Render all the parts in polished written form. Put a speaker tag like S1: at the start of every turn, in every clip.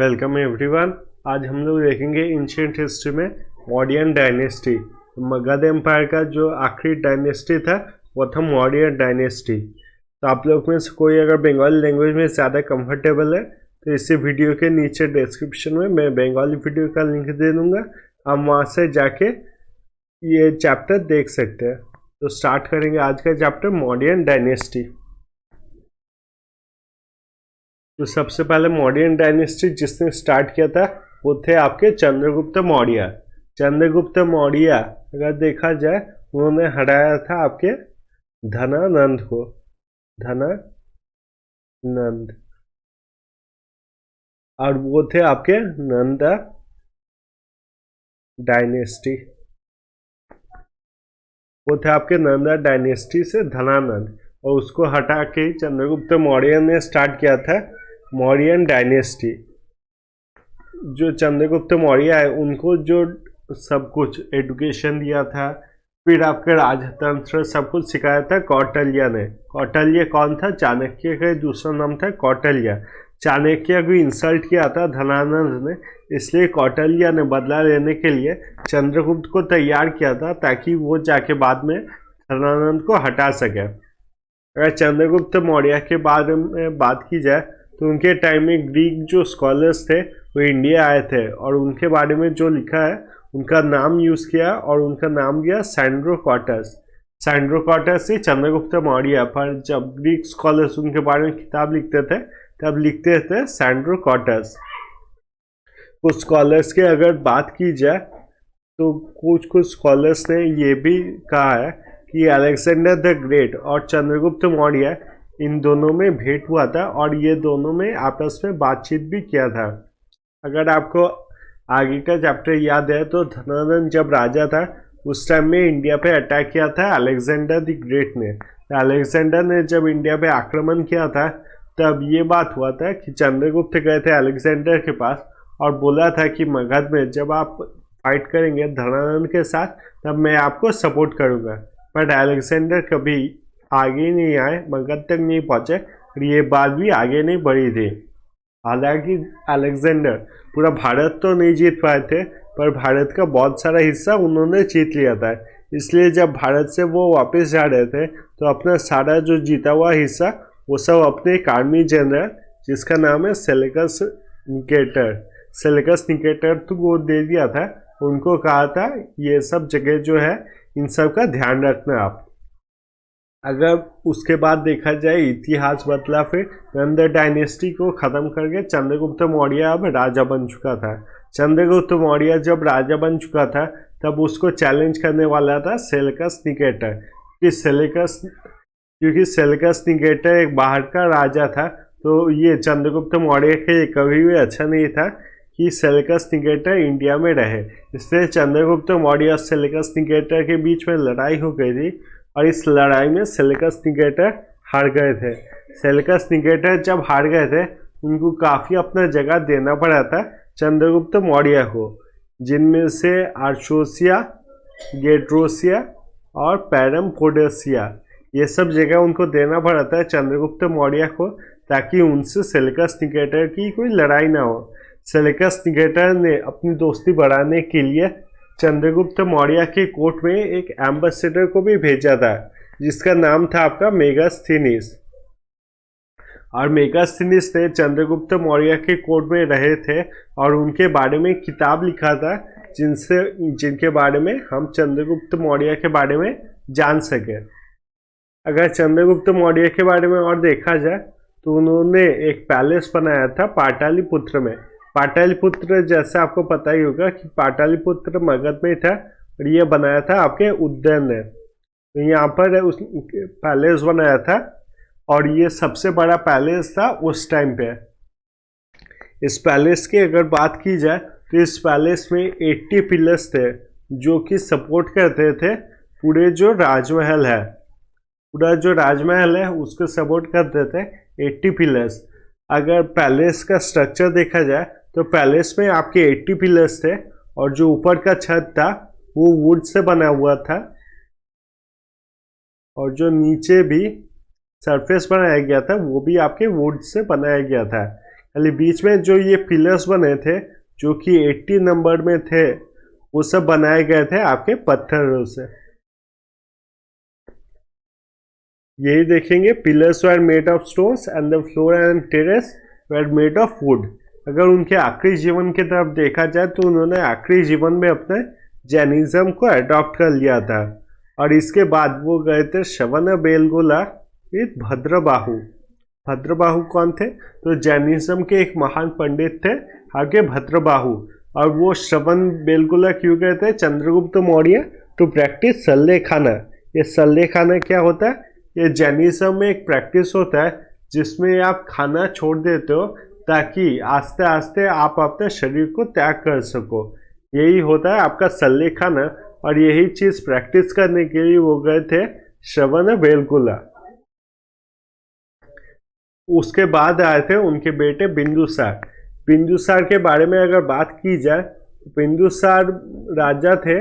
S1: Welcome everyone. आज हम लोग देखेंगे एंशिएंट हिस्ट्री में मौर्यन डायनेस्टी। मगध एम्पायर का जो आखिरी डायनेस्टी था वो था मौर्यन डायनेस्टी। तो आप लोग में से कोई अगर बंगाली लैंग्वेज में ज़्यादा कंफर्टेबल है तो इसी वीडियो के नीचे डिस्क्रिप्शन में मैं बंगाली वीडियो का लिंक दे दूँगा, आप वहाँ से जाके ये चैप्टर देख सकते हैं। तो स्टार्ट करेंगे आज का चैप्टर मौर्यन डायनेस्टी। तो सबसे पहले मौर्यन डायनेस्टी जिसने स्टार्ट किया था वो थे आपके चंद्रगुप्त मौर्य। चंद्रगुप्त मौर्य अगर देखा जाए उन्होंने हराया था आपके धनानंद को। धनानंद और वो थे आपके नंदा डायनेस्टी। वो थे आपके नंदा डायनेस्टी से धनानंद, और उसको हटा के चंद्रगुप्त मौर्य ने स्टार्ट किया था मौर्यन डायनेस्टी। जो चंद्रगुप्त मौर्य है उनको जो सब कुछ एजुकेशन दिया था, फिर आपके राजतंत्र सब कुछ सिखाया था कौटिल्य ने। कौटिल्य कौन था? चाणक्य का दूसरा नाम था कौटिल्य। चाणक्य को इंसल्ट किया था धनानंद ने, इसलिए कौटिल्य ने बदला लेने के लिए चंद्रगुप्त को तैयार किया था ताकि वो जाके बाद में धनानंद को हटा सके। अगर चंद्रगुप्त मौर्य के बारे में बात की जाए तो उनके टाइम में ग्रीक जो स्कॉलर्स थे वो इंडिया आए थे, और उनके बारे में जो लिखा है उनका नाम यूज़ किया और उनका नाम दिया सैंड्रोकॉटस। सैंड्रोकॉटस ही चंद्रगुप्त मौर्य, पर जब ग्रीक स्कॉलर्स उनके बारे में किताब लिखते थे तब लिखते थे सैंड्रोकॉटस। कुछ स्कॉलर्स की अगर बात की जाए तो कुछ स्कॉलर्स ने ये भी कहा है कि अलेक्जेंडर द ग्रेट और चंद्रगुप्त मौर्य इन दोनों में भेंट हुआ था और ये दोनों में आपस में बातचीत भी किया था। अगर आपको आगे का चैप्टर याद है तो धनानंद जब राजा था उस टाइम में इंडिया पे अटैक किया था अलेक्जेंडर द ग्रेट ने। अलेक्जेंडर ने जब इंडिया पे आक्रमण किया था तब ये बात हुआ था कि चंद्रगुप्त गए थे अलेक्जेंडर के पास और बोला था कि मगध में जब आप फाइट करेंगे धनानंद के साथ तब मैं आपको सपोर्ट करूँगा। बट अलेक्जेंडर कभी आगे नहीं आए, मगध तक नहीं पहुँचे और ये बात भी आगे नहीं बढ़ी थी। हालांकि अलेक्जेंडर पूरा भारत तो नहीं जीत पाए थे, पर भारत का बहुत सारा हिस्सा उन्होंने जीत लिया था। इसलिए जब भारत से वो वापस जा रहे थे तो अपना सारा जो जीता हुआ हिस्सा वो सब अपने एक आर्मी जनरल जिसका नाम है सेलेकस निकेटर तो वो दे दिया था। उनको कहा था ये सब जगह जो है इन सब का ध्यान रखना आप। अगर उसके बाद देखा जाए इतिहास बदला, फिर नंद डायनेस्टी को ख़त्म करके चंद्रगुप्त मौर्य अब राजा बन चुका था। चंद्रगुप्त मौर्य जब राजा बन चुका था तब उसको चैलेंज करने वाला था सेलेकस निकेटर, क्योंकि सेलेकस निकेटर एक बाहर का राजा था। तो ये चंद्रगुप्त मौर्य के लिए कभी भी अच्छा नहीं था कि सेलेकस निकेटर इंडिया में रहे। इसलिए चंद्रगुप्त मौर्य और सेलेकस निकेटर के बीच में लड़ाई हो गई थी और इस लड़ाई में सेलेकस निकेटर हार गए थे। सेलेकस निकेटर जब हार गए थे उनको काफ़ी अपना जगह देना पड़ा था चंद्रगुप्त मौर्य को, जिनमें से आर्शोसिया, गेड्रोसिया और पैरमपोडेसिया ये सब जगह उनको देना पड़ा था चंद्रगुप्त मौर्य को, ताकि उनसे सेलेकस निकेटर की कोई लड़ाई ना हो। सेलेकस निकेटर ने अपनी दोस्ती बढ़ाने के लिए चंद्रगुप्त मौर्य के कोर्ट में एक एम्बेसडर को भी भेजा था जिसका नाम था आपका मेगास्थनीस। और मेगास्थनीस ने चंद्रगुप्त मौर्य के कोर्ट में रहे थे और उनके बारे में किताब लिखा था जिनके बारे में हम चंद्रगुप्त मौर्य के बारे में जान सके। अगर चंद्रगुप्त मौर्य के बारे में और देखा जाए तो उन्होंने एक पैलेस बनाया था पाटलिपुत्र में। पाटलिपुत्र जैसे आपको पता ही होगा कि पाटलिपुत्र मगध में था और ये बनाया था आपके उदयन ने। तो यहाँ पर उस पैलेस बनाया था और ये सबसे बड़ा पैलेस था उस टाइम पे। इस पैलेस की अगर बात की जाए तो इस पैलेस में 80 पिलर्स थे जो कि सपोर्ट करते थे पूरे जो राजमहल है। पूरा जो राजमहल है उसको सपोर्ट करते थे 80 पिलर्स। अगर पैलेस का स्ट्रक्चर देखा जाए तो पैलेस में आपके 80 पिलर्स थे और जो ऊपर का छत था वो वुड से बना हुआ था, और जो नीचे भी सरफेस बनाया गया था वो भी आपके वुड से बनाया गया था। खाली बीच में जो ये पिलर्स बने थे जो कि 80 नंबर में थे वो सब बनाए गए थे आपके पत्थरों से। यही देखेंगे, pillars were made of stones and the floor and terrace were made of would. अगर उनके आखिरी जीवन की तरफ देखा जाए तो उन्होंने आखिरी जीवन में अपने जैनिज्म को अडॉप्ट कर लिया था और इसके बाद वो गए थे श्रवण बेलगोला विद भद्रबाहु। भद्रबाहु कौन थे? तो जैनिज्म के एक महान पंडित थे आगे भद्रबाहु, और वो श्रवण बेलगोला क्यों गए थे? चंद्रगुप्त मौर्य टू प्रैक्टिस सल्ले खाना। ये सल्ले खाना क्या होता है? ये जैनिज्म में एक प्रैक्टिस होता है जिसमें आप खाना छोड़ देते हो ताकि आस्ते आस्ते आप अपने शरीर को त्याग कर सको। यही होता है आपका सल्ले खाना, और यही चीज प्रैक्टिस करने के लिए वो गए थे श्रवण बेलगोला। उसके बाद आए थे उनके बेटे बिंदुसार। बिंदुसार के बारे में अगर बात की जाए तो बिंदुसार राजा थे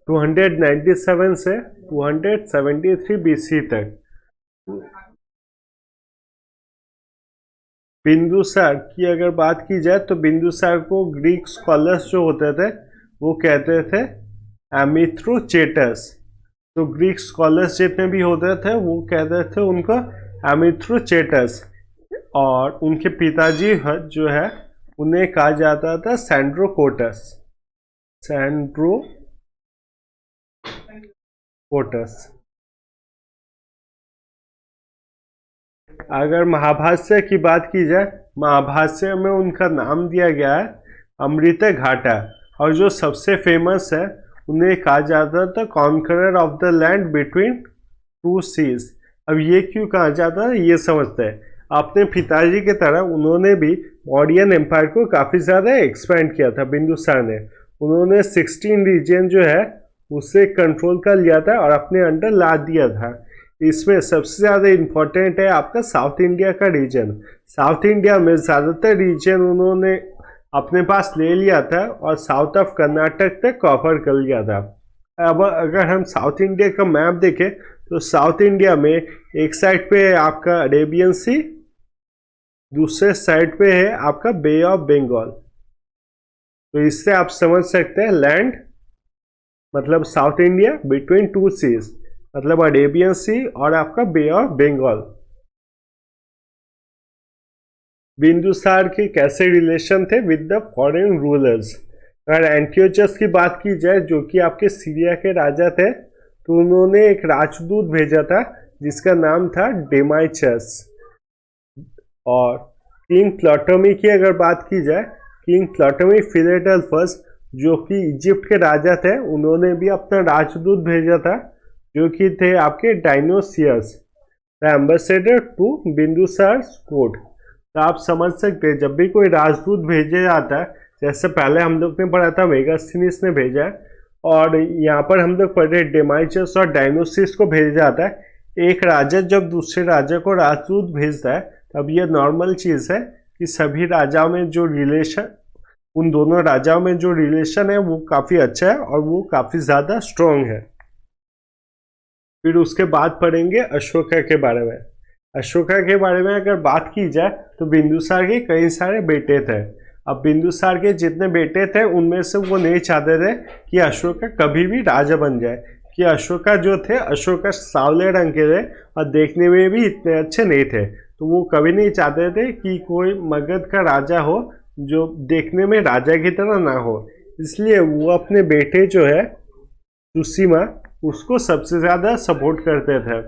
S1: 297 से 273 बीसी तक। बिंदुसार की अगर बात की जाए तो बिंदुसार को ग्रीक स्कॉलर्स जो होते थे वो कहते थे एमिथ्रोचेटस। तो ग्रीक स्कॉलर्स जितने भी होते थे वो कहते थे उनको एमिथ्रोचेटस, और उनके पिताजी जो है उन्हें कहा जाता था सैंड्रोकोटस। सैंड्रोकोटस। अगर महाभाष्य की बात की जाए, महाभाष्य में उनका नाम दिया गया है अमृत घाटा, और जो सबसे फेमस है उन्हें कहा जाता था conqueror of the land between two seas. अब ये क्यों कहा जाता है ये समझते हैं। अपने पिताजी की तरह उन्होंने भी मौर्यन एम्पायर को काफ़ी ज़्यादा एक्सपेंड किया था बिंदुसार ने। उन्होंने 16 रीजन जो है उससे कंट्रोल कर लिया था और अपने अंडर ला दिया था। इसमें सबसे ज़्यादा इम्पोर्टेंट है आपका साउथ इंडिया का रीजन। साउथ इंडिया में ज़्यादातर रीजन उन्होंने अपने पास ले लिया था और साउथ ऑफ कर्नाटक तक कवर कर लिया था। अब अगर हम साउथ इंडिया का मैप देखें तो साउथ इंडिया में एक साइड पे है आपका अरेबियन सी, दूसरे साइड पे है आपका बे ऑफ बंगाल। तो इससे आप समझ सकते हैं लैंड मतलब South India between two seas, मतलब अरेबियन सी और आपका बे ऑफ बंगाल। बिंदुसार के कैसे रिलेशन थे विद द फॉरेन रूलर्स? अगर एंटियोचस की बात की जाए जो कि आपके सीरिया के राजा थे, तो उन्होंने एक राजदूत भेजा था जिसका नाम था डेमाइचस। और किंग प्टोलेमी की अगर बात की जाए, किंग प्टोलेमी फिलेडेल्फस जो कि इजिप्ट के राजा थे, उन्होंने भी अपना राजदूत भेजा था जो कि थे आपके Dionysius, the ambassador to Bindusara court. तो आप समझ सकते हैं जब भी कोई राजदूत भेजा जाता है, जैसे पहले हम लोग ने पढ़ा था मेगास्थनीस ने भेजा है, और यहाँ पर हम लोग पढ़ रहे डेमाइचस और डायनोसियस को भेजा जाता है। एक राजा जब दूसरे राजा को राजदूत भेजता है तब यह नॉर्मल चीज़ है कि सभी राजाओं में जो रिलेशन, उन दोनों राजाओं में जो रिलेशन है वो काफ़ी अच्छा है और वो काफ़ी ज़्यादा स्ट्रॉन्ग है। फिर उसके बाद पढ़ेंगे अशोका के बारे में। अशोका के बारे में अगर बात की जाए तो बिंदुसार के कई सारे बेटे थे। अब बिंदुसार के जितने बेटे थे उनमें से वो नहीं चाहते थे कि अशोका कभी भी राजा बन जाए, कि अशोका जो थे, अशोका सांवले रंग के थे और देखने में भी इतने अच्छे नहीं थे। तो वो कभी नहीं चाहते थे कि कोई मगध का राजा हो जो देखने में राजा की तरह ना हो, इसलिए वो अपने बेटे जो है सुसीमा उसको सबसे ज़्यादा सपोर्ट करते थे।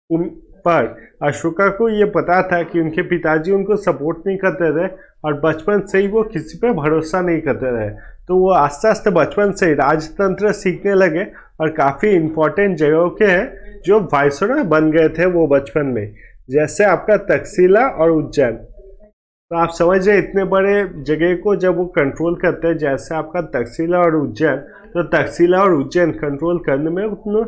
S1: उन पर अशोका को ये पता था कि उनके पिताजी उनको सपोर्ट नहीं करते थे और बचपन से ही वो किसी पे भरोसा नहीं करते थे। तो वो आस्ते आस्ते बचपन से ही राजतंत्र सीखने लगे और काफ़ी इम्पोर्टेंट जगहों के हैं जो वायसरॉय बन गए थे वो बचपन में, जैसे आपका तक्षशिला और उज्जैन। तो आप समझ रहे इतने बड़े जगह को जब वो कंट्रोल करते हैं जैसे आपका तक्षशिला और उज्जैन, तो तक्षशिला और उज्जैन कंट्रोल करने में उतना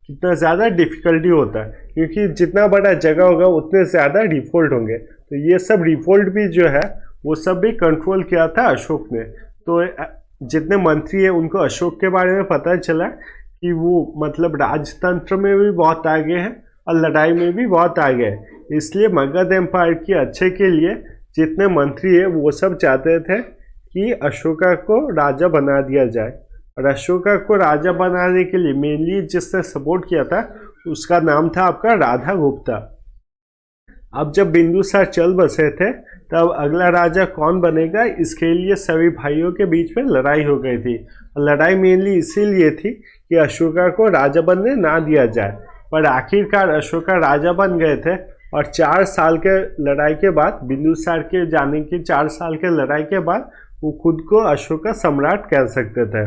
S1: कितना ज़्यादा डिफिकल्टी होता है, क्योंकि जितना बड़ा जगह होगा उतने ज़्यादा रिफोल्ट होंगे। तो ये सब रिफोल्ट भी जो है वो सब भी कंट्रोल किया था अशोक ने। तो जितने मंत्री हैं उनको अशोक के बारे में पता चला कि वो मतलब राजतंत्र में भी बहुत आगे हैं और लड़ाई में भी बहुत आगे है। इसलिए मगध एम्पायर के अच्छे के लिए जितने मंत्री है वो सब चाहते थे कि अशोका को राजा बना दिया जाए। और अशोका को राजा बनाने के लिए मेनली जिसने सपोर्ट किया था उसका नाम था आपका राधा गुप्ता। अब जब बिंदुसार चल बसे थे तब अगला राजा कौन बनेगा इसके लिए सभी भाइयों के बीच में लड़ाई हो गई थी। लड़ाई मेनली इसीलिए थी कि अशोका को राजा बनने ना दिया जाए, पर आखिरकार अशोका राजा बन गए थे। और 4 साल के लड़ाई के बाद, बिंदुसार के जाने की 4 साल के लड़ाई के बाद वो खुद को अशोका सम्राट कह सकते थे।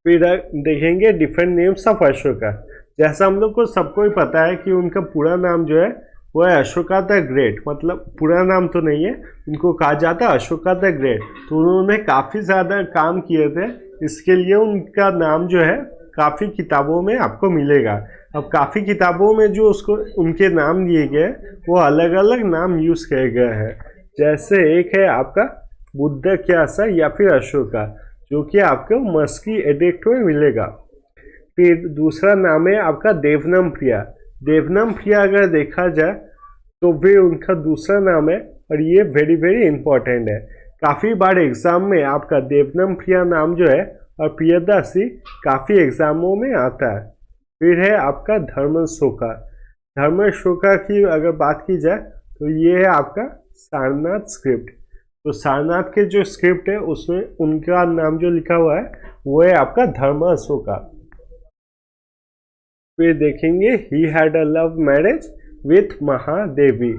S1: फिर देखेंगे डिफरेंट नेम्स ऑफ अशोका। जैसा हम लोग को सबको ही पता है कि उनका पूरा नाम जो है वो है अशोका द ग्रेट, मतलब पूरा नाम तो नहीं है, उनको कहा जाता है अशोका द ग्रेट। तो उन्होंने काफ़ी ज़्यादा काम किए थे, इसके लिए उनका नाम जो है काफ़ी किताबों में आपको मिलेगा। अब काफ़ी किताबों में जो उसको उनके नाम दिए गए वो अलग अलग नाम यूज़ किए गए हैं। जैसे एक है आपका बुद्ध क्यासा या फिर अशोका, जो कि आपको मस्की एडिक्ट में मिलेगा। फिर दूसरा नाम है आपका देवनम प्रिया। देवनम प्रिया अगर देखा जाए तो भी उनका दूसरा नाम है और ये वेरी वेरी इंपॉर्टेंट है। काफ़ी बार एग्ज़ाम में आपका देवनम प्रिया नाम जो है और प्रियदासी काफ़ी एग्ज़ामों में आता है। फिर है आपका धर्मशोका। धर्मशोका की अगर बात की जाए तो ये है आपका सारनाथ स्क्रिप्ट। तो सारनाथ के जो स्क्रिप्ट है उसमें उनका नाम जो लिखा हुआ है वो है आपका धर्मशोका। फिर देखेंगे he had a love marriage with Mahadevi.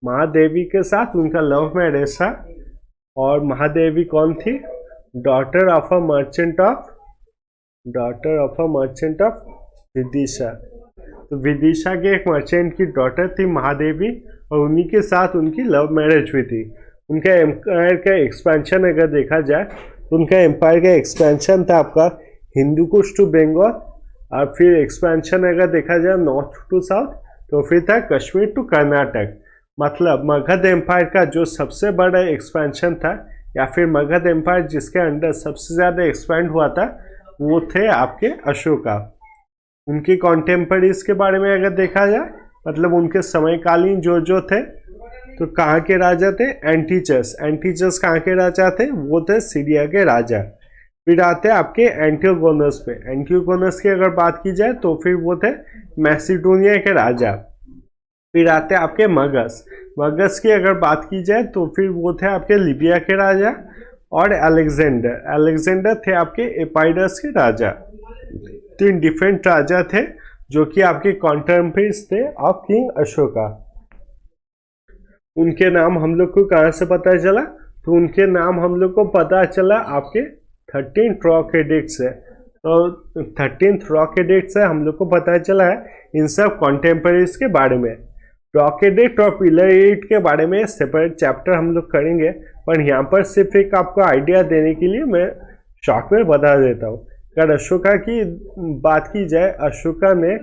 S1: Mahadevi के साथ उनका लव मैरिज था। और महादेवी कौन थी? Daughter of a merchant of Vidisha. तो विदिशा के एक मर्चेंट की डॉटर थी महादेवी और उन्हीं के साथ उनकी लव मैरिज हुई थी। उनका एम्पायर का एक्सपेंशन अगर देखा जाए तो उनका एम्पायर का एक्सपेंशन था आपका हिंदू कुश टू बंगाल, और फिर एक्सपेंशन अगर देखा जाए नॉर्थ टू साउथ तो फिर था कश्मीर टू कर्नाटक। मतलब मगध एम्पायर का जो सबसे बड़ा एक्सपेंशन था या फिर मगध एम्पायर जिसके अंडर सबसे ज़्यादा एक्सपेंड हुआ था वो थे आपके अशोका। उनके कॉन्टेम्पररीज के बारे में अगर देखा जाए मतलब उनके समयकालीन जो थे तो कहाँ के राजा थे? एंटीचस। एंटीचस कहाँ के राजा थे? वो थे सीरिया के राजा। फिर आते हैं आपके एंटियोगोनस पे। एंटियोगोनस की अगर बात की जाए तो फिर वो थे मैसिडोनिया के राजा। फिर आते हैं आपके मगस। मगस की अगर बात की जाए तो फिर वो थे आपके लिबिया के राजा। और अलेक्जेंडर थे आपके एपाइडस के राजा। 3 डिफरेंट राजा थे जो कि आपके कॉन्टेम्पररीज थे ऑफ किंग अशोका। उनके नाम हम लोग को कहाँ से पता चला? तो उनके नाम हम लोग को पता चला आपके 13 रॉक एडिक्ट से। तो 13 रॉक एडिक्ट से हम लोग को पता चला है इन सब कॉन्टेम्पररीज के बारे में। रॉक एडिक्ट और पिलर एडिक्ट के बारे में सेपरेट चैप्टर हम लोग करेंगे, पर यहाँ पर सिर्फ एक आपको आइडिया देने के लिए मैं शॉर्ट में बता देता हूँ। अगर अशोका की बात की जाए, अशोका ने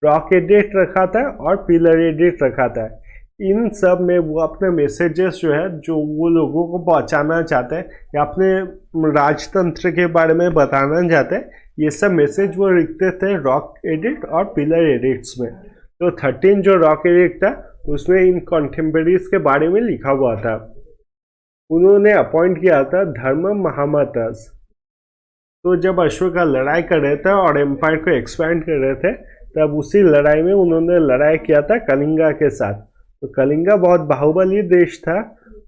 S1: रॉक एडिक्ट रखा था और पिलर एडिक्ट रखा था। इन सब में वो अपने मैसेजेस जो है जो वो लोगों को पहुंचाना चाहते हैं या अपने राजतंत्र के बारे में बताना चाहते हैं, ये सब मैसेज वो लिखते थे रॉक एडिक्ट और पिलर एडिक्ट्स में। तो 13 जो रॉक एडिक्ट था उसमें इन कॉन्टेम्पररीज के बारे में लिखा हुआ था। उन्होंने अपॉइंट किया था धर्म महामतस। तो जब अशोका लड़ाई कर रहे थे और एम्पायर को एक्सपैंड कर रहे थे तब उसी लड़ाई में उन्होंने लड़ाई किया था कलिंगा के साथ। तो कलिंगा बहुत बाहुबली देश था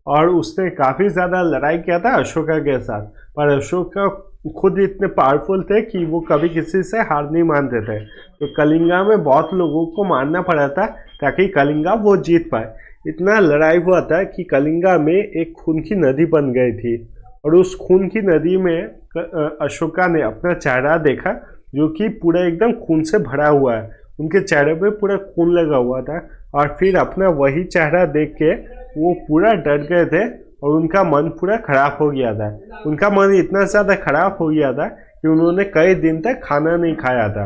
S1: और उसने काफ़ी ज़्यादा लड़ाई किया था अशोका के साथ, पर अशोका खुद इतने पावरफुल थे कि वो कभी किसी से हार नहीं मानते थे। तो कलिंगा में बहुत लोगों को मारना पड़ा था ताकि कलिंगा वो जीत पाए। इतना लड़ाई हुआ था कि कलिंगा में एक खून की नदी बन गई थी और उस खून की नदी में अशोका ने अपना चेहरा देखा जो कि पूरा एकदम खून से भरा हुआ है। उनके चेहरे पे पूरा खून लगा हुआ था और फिर अपना वही चेहरा देख के वो पूरा डर गए थे और उनका मन पूरा खराब हो गया था। उनका मन इतना ज़्यादा खराब हो गया था कि उन्होंने कई दिन तक खाना नहीं खाया था।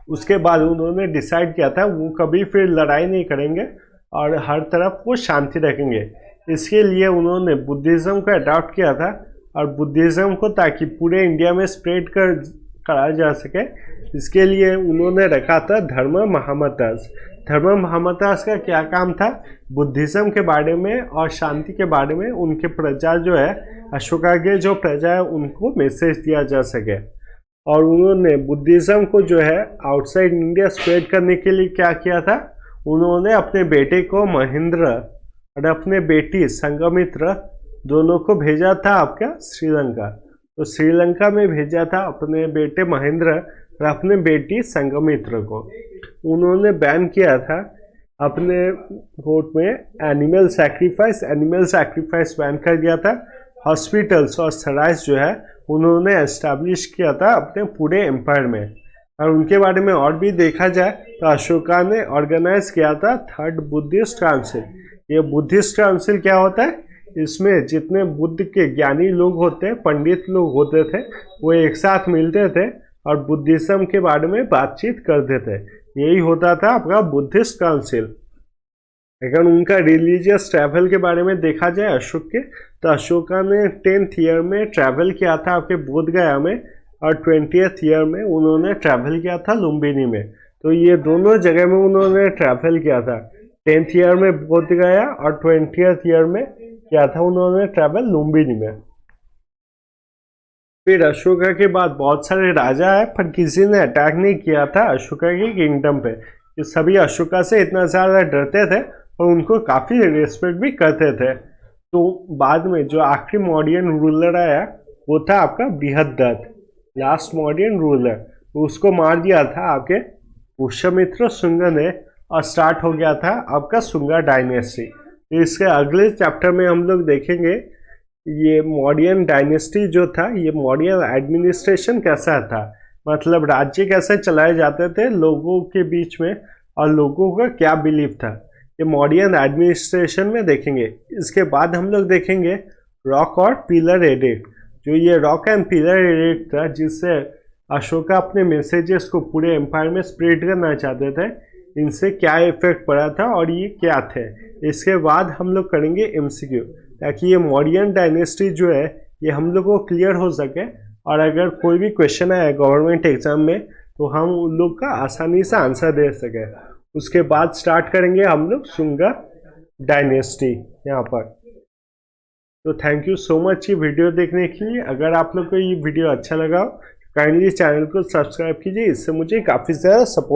S1: उसके बाद उन्होंने डिसाइड किया था वो कभी फिर लड़ाई नहीं करेंगे और हर तरफ वो शांति रखेंगे। इसके लिए उन्होंने बुद्धिज़्म को अडॉप्ट किया था और बुद्धिज़्म को ताकि पूरे इंडिया में स्प्रेड करा जा सके इसके लिए उन्होंने रखा था धर्म महामतस। धर्मम हमतास का क्या काम था? बुद्धिज्म के बारे में और शांति के बारे में उनके प्रजा जो है, अशोका के जो प्रजा है उनको मैसेज दिया जा सके। और उन्होंने बुद्धिज्म को जो है आउटसाइड इंडिया स्प्रेड करने के लिए क्या किया था? उन्होंने अपने बेटे को महेंद्र और अपने बेटी संघमित्र दोनों को भेजा था आपका श्रीलंका। तो श्रीलंका में भेजा था अपने बेटे महेंद्र और अपने बेटी संघमित्र को। उन्होंने बैन किया था अपने कोर्ट में एनिमल सैक्रिफाइस बैन कर दिया था। हॉस्पिटल्स और सराइस जो है उन्होंने एस्टैब्लिश किया था अपने पूरे एम्पायर में। और उनके बारे में और भी देखा जाए तो अशोका ने ऑर्गेनाइज किया था थर्ड बुद्धिस्ट काउंसिल। ये बुद्धिस्ट काउंसिल क्या होता है? इसमें जितने बुद्ध के ज्ञानी लोग होते हैं, पंडित लोग होते थे, वो एक साथ मिलते थे और बुद्धिज्म के बारे में बातचीत करते थे। यही होता था आपका बुद्धिस्ट काउंसिल। अगर उनका रिलीजियस ट्रैवल के बारे में देखा जाए अशोक के, तो अशोका ने 10th ईयर में ट्रैवल किया था आपके बोध गया में और 20th ईयर में उन्होंने ट्रैवल किया था लुम्बिनी में। तो ये दोनों जगह में उन्होंने ट्रैवल किया था। 10th ईयर में बोध गया और 20th ईयर में किया था उन्होंने ट्रैवल लुम्बिनी में। फिर अशोका के बाद बहुत सारे राजा है, पर किसी ने अटैक नहीं किया था अशोका के किंगडम पे। कि सभी अशोका से इतना ज़्यादा डरते थे और उनको काफ़ी रिस्पेक्ट भी करते थे। तो बाद में जो आखिरी मौर्यन रूलर आया वो था आपका बृहद्रथ, लास्ट मौर्यन रूलर। तो उसको मार दिया था आपके पुष्यमित्र शुंग ने और स्टार्ट हो गया था आपका शुंगा डायनेस्टी। तो इसके अगले चैप्टर में हम लोग देखेंगे ये मौर्यन डायनेस्टी जो था, ये मौर्यन एडमिनिस्ट्रेशन कैसा था, मतलब राज्य कैसे चलाए जाते थे लोगों के बीच में और लोगों का क्या बिलीफ था, ये मौर्यन एडमिनिस्ट्रेशन में देखेंगे। इसके बाद हम लोग देखेंगे रॉक और पिलर एडिक्ट। जो ये रॉक एंड पिलर एडिक्ट था जिससे अशोका अपने मैसेजेस को पूरे एम्पायर में स्प्रेड करना चाहते थे, इनसे क्या इफेक्ट पड़ा था और ये क्या थे। इसके बाद हम लोग करेंगे एमसीक्यू, ताकि ये मौर्यन डायनेस्टी जो है ये हम लोग को क्लियर हो सके और अगर कोई भी क्वेश्चन आए गवर्नमेंट एग्जाम में तो हम उन लोग का आसानी से आंसर दे सके। उसके बाद स्टार्ट करेंगे हम लोग शुंगा डायनेस्टी यहाँ पर। तो थैंक यू सो मच ये वीडियो देखने के लिए। अगर आप लोग को ये वीडियो अच्छा लगा काइंडली चैनल को सब्सक्राइब कीजिए, इससे मुझे काफ़ी ज़्यादा सपोर्ट